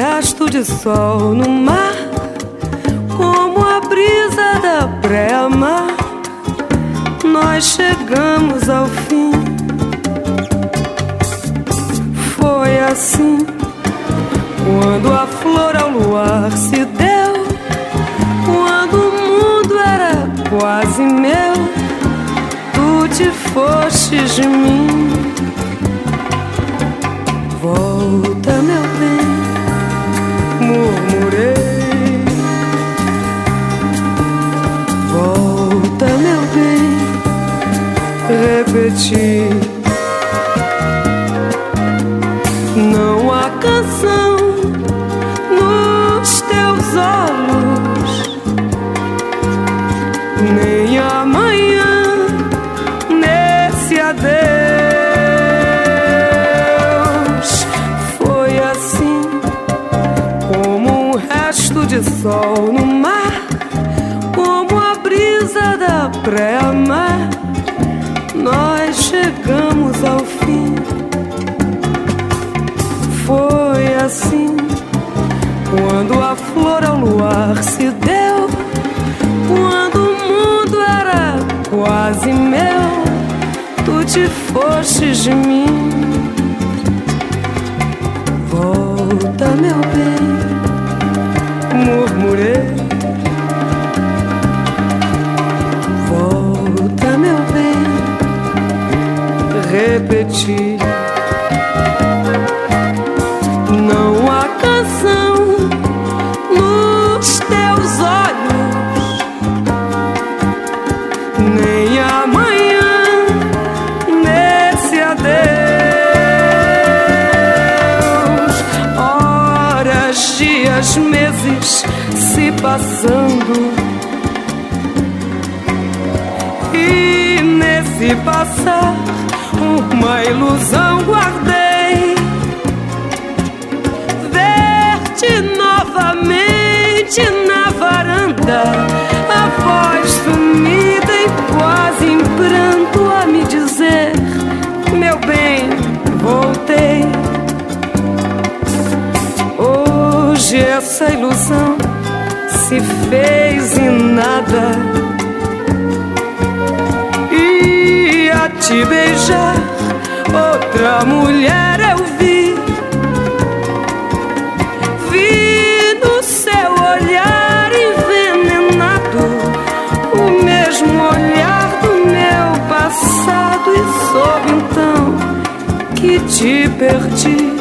resto de sol no mar, como a brisa da praia-mar, nós chegamos ao fim. Foi assim, quando a flor ao luar se deu, quando o mundo era quase meu, tu te fostes de mim. Volta, meu bem, murmurei. Volta, meu bem, repeti. Não há canção nos teus olhos, nem amanhã nesse adeus. Foi assim, como um resto de sol no mar, como a brisa da praia-mar, nós chegamos ao fim. Foi assim, quando a flor ao luar se deu, quando o mundo era quase meu, tu te fostes de mim. Volta, meu bem, murmurei. Volta, meu bem, repeti. Não há canção nos teus olhos, nem amanhã nesse adeus. Horas, dias, meses se passando, e nesse passar uma ilusão guardei. Novamente na varanda, a voz sumida e quase em pranto a me dizer: meu bem, voltei. Hoje essa ilusão se fez em nada, e a te beijar outra mulher eu vi. No seu olhar envenenado, o mesmo olhar do meu passado, e soube então que te perdi.